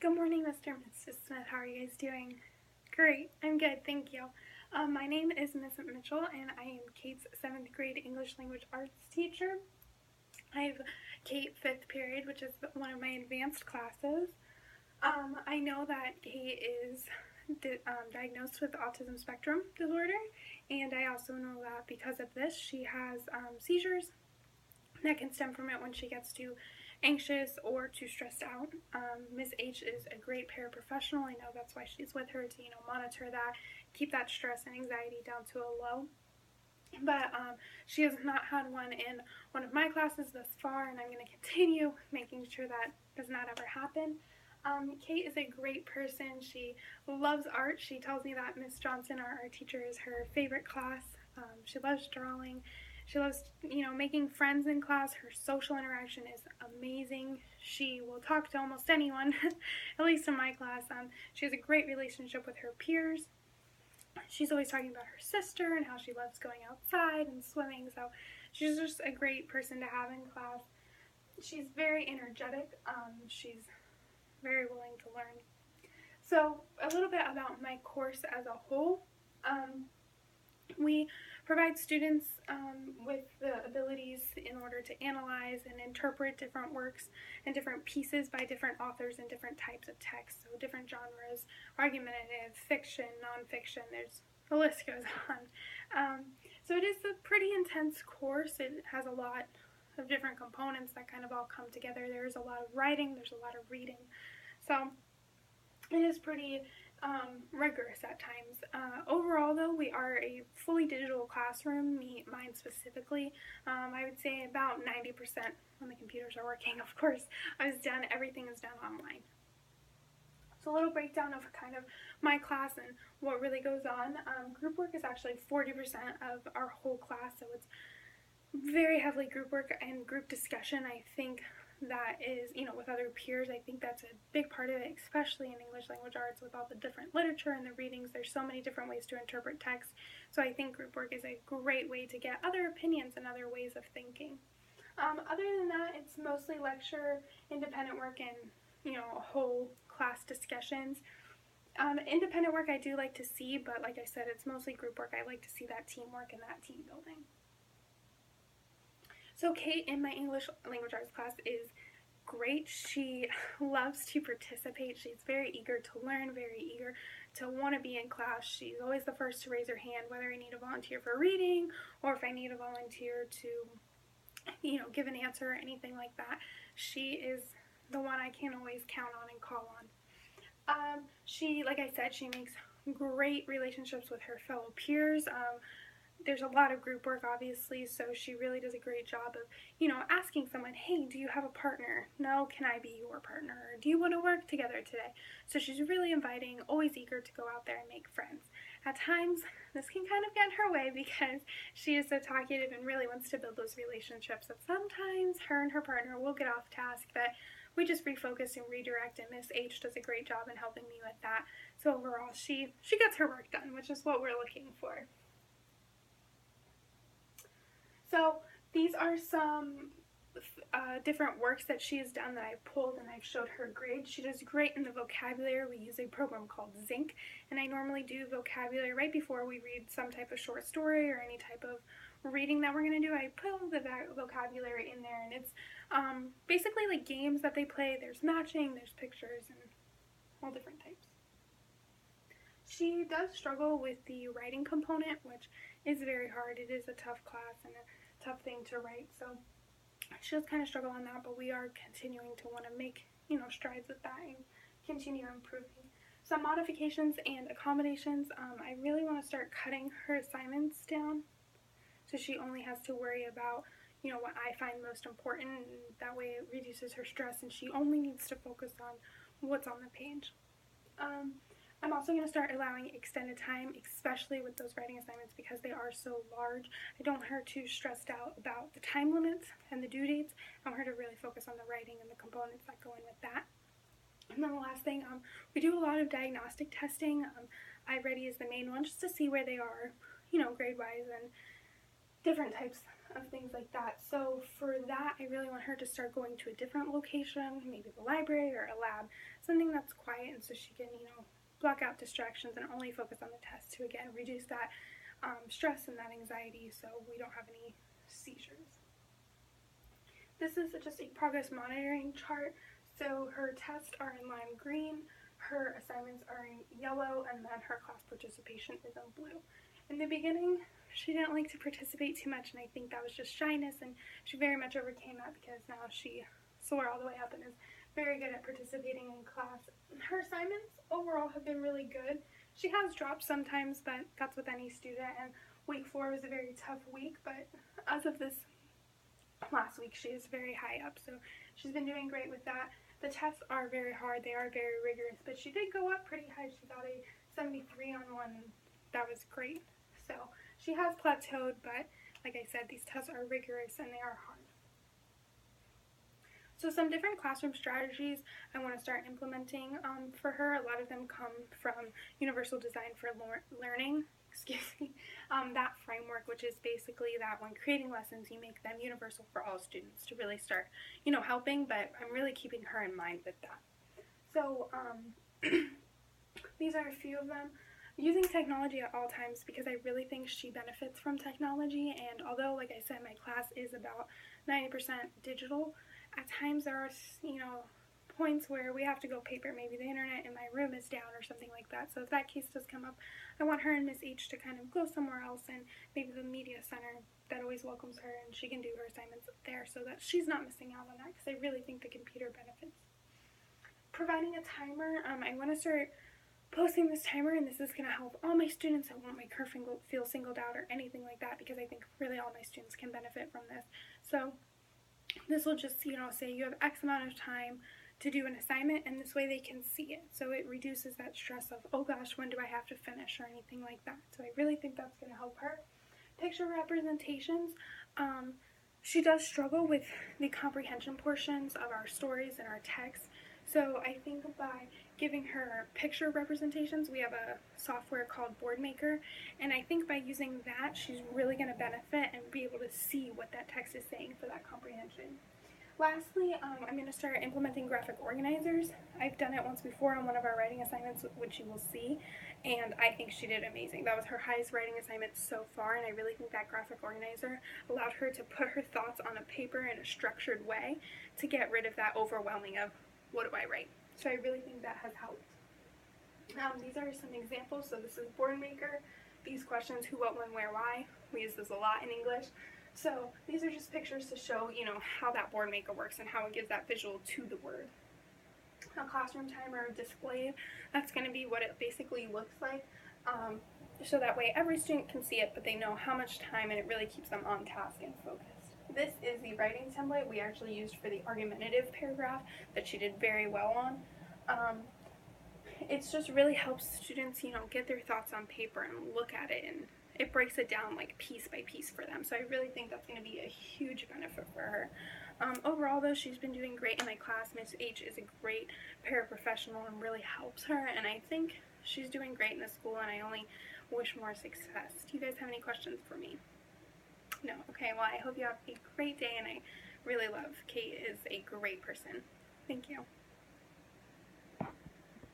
Good morning, Mr. and Mrs. Smith. How are you guys doing? Great. I'm good, thank you. My name is Miss Mitchell, and I am Kate's 7th grade English Language Arts teacher. I have Kate 5th period, which is one of my advanced classes. I know that Kate is diagnosed with autism spectrum disorder, and I also know that because of this, she has seizures that can stem from it when she gets too anxious or too stressed out. Miss H is a great paraprofessional. I know that's why she's with her to, monitor that, keep that stress and anxiety down to a low. But she has not had one in one of my classes thus far, and I'm going to continue making sure that does not ever happen. Kate is a great person. She loves art. She tells me that Miss Johnson, our art teacher, is her favorite class. She loves drawing. She loves, making friends in class. Her social interaction is amazing. She will talk to almost anyone, at least in my class. She has a great relationship with her peers. She's always talking about her sister and how she loves going outside and swimming. So she's just a great person to have in class. She's very energetic. She's very willing to learn. So a little bit about my course as a whole. We provide students with the abilities in order to analyze and interpret different works and different pieces by different authors and different types of text, so different genres, argumentative, fiction, nonfiction, the list goes on. So it is a pretty intense course. It has a lot of different components that kind of all come together. There's a lot of writing, there's a lot of reading. So it is pretty rigorous at times. Overall, though, we are a fully digital classroom, mine specifically. I would say about 90% when the computers are working, of course, everything is done online. So a little breakdown of kind of my class and what really goes on. Group work is actually 40% of our whole class, so it's very heavily group work and group discussion. I think that is, with other peers, I think that's a big part of it, especially in English language arts with all the different literature and the readings. There's so many different ways to interpret text, so I think group work is a great way to get other opinions and other ways of thinking. Other than that, it's mostly lecture, independent work, and, whole class discussions. Independent work I do like to see, but like I said, it's mostly group work. I like to see that teamwork and that team building. So Kate in my English language arts class is great. She loves to participate. She's very eager to learn, very eager to want to be in class. She's always the first to raise her hand, whether I need a volunteer for reading or if I need a volunteer to, give an answer or anything like that. She is the one I can always count on and call on. She, like I said, she makes great relationships with her fellow peers. There's a lot of group work, obviously, so she really does a great job of, asking someone, hey, do you have a partner? No, can I be your partner? Or do you want to work together today? So she's really inviting, always eager to go out there and make friends. At times, this can kind of get in her way because she is so talkative and really wants to build those relationships that sometimes her and her partner will get off task, but we just refocus and redirect, and Miss H does a great job in helping me with that. So overall, she gets her work done, which is what we're looking for. So these are some different works that she has done that I've pulled and I've showed her grade. She does great in the vocabulary. We use a program called Zinc, and I normally do vocabulary right before we read some type of short story or any type of reading that we're going to do. I put the vocabulary in there, and it's basically like games that they play. There's matching, there's pictures, and all different types. She does struggle with the writing component, which is very hard. It is a tough class and a tough thing to write, so she does kind of struggle on that, but we are continuing to want to make, strides with that and continue improving. Some modifications and accommodations. I really want to start cutting her assignments down so she only has to worry about, what I find most important, and that way it reduces her stress and she only needs to focus on what's on the page. I'm also going to start allowing extended time, especially with those writing assignments because they are so large. I don't want her too stressed out about the time limits and the due dates. I want her to really focus on the writing and the components that go in with that. And then the last thing, we do a lot of diagnostic testing. iReady is the main one, just to see where they are, grade-wise and different types of things like that. So for that, I really want her to start going to a different location, maybe the library or a lab, something that's quiet, and so she can, block out distractions and only focus on the test to, again, reduce that stress and that anxiety so we don't have any seizures. This is just a progress monitoring chart. So her tests are in lime green, her assignments are in yellow, and then her class participation is in blue. In the beginning, she didn't like to participate too much, and I think that was just shyness, and she very much overcame that because now she soared all the way up and is very good at participating in class. Her assignments overall have been really good. She has dropped sometimes, but that's with any student, and week 4 was a very tough week, but as of this last week, she is very high up, so she's been doing great with that. The tests are very hard, they are very rigorous, but she did go up pretty high. She got a 73 on one. That was great. So she has plateaued, but like I said, these tests are rigorous and they are hard. So some different classroom strategies I want to start implementing for her. A lot of them come from Universal Design for Learning, that framework, which is basically that when creating lessons, you make them universal for all students to really start, helping, but I'm really keeping her in mind with that. So these are a few of them. Using technology at all times, because I really think she benefits from technology, and although, like I said, my class is about 90% digital, at times there are, points where we have to go paper. Maybe the internet in my room is down or something like that. So if that case does come up, I want her and Miss H to kind of go somewhere else, and maybe the media center that always welcomes her, and she can do her assignments there so that she's not missing out on that, because I really think the computer benefits. Providing a timer, I want to start posting this timer, and this is going to help all my students. I won't make her feel singled out or anything like that, because I think really all my students can benefit from this. So this will just, say you have X amount of time to do an assignment, and this way they can see it. So it reduces that stress of, oh gosh, when do I have to finish, or anything like that. So I really think that's going to help her. Picture representations. She does struggle with the comprehension portions of our stories and our text. So I think by giving her picture representations, we have a software called Boardmaker, and I think by using that, she's really going to benefit and be able to see what that text is saying for that comprehension. Lastly, I'm going to start implementing graphic organizers. I've done it once before on one of our writing assignments, which you will see, and I think she did amazing. That was her highest writing assignment so far, and I really think that graphic organizer allowed her to put her thoughts on a paper in a structured way to get rid of that overwhelming of, what do I write? So I really think that has helped. These are some examples. So this is Boardmaker. These questions, who, what, when, where, why. We use this a lot in English. So these are just pictures to show, how that Boardmaker works and how it gives that visual to the word. A classroom timer displayed, that's going to be what it basically looks like. So that way every student can see it, but they know how much time, and it really keeps them on task and focused. This is the writing template we actually used for the argumentative paragraph that she did very well on. It just really helps students, get their thoughts on paper and look at it, and it breaks it down like piece by piece for them. So I really think that's going to be a huge benefit for her. Overall, though, she's been doing great in my class. Miss H is a great paraprofessional and really helps her, and I think she's doing great in the school, and I only wish more success. Do you guys have any questions for me? No? Okay, well, I hope you have a great day, and I really love Kate is a great person. Thank you.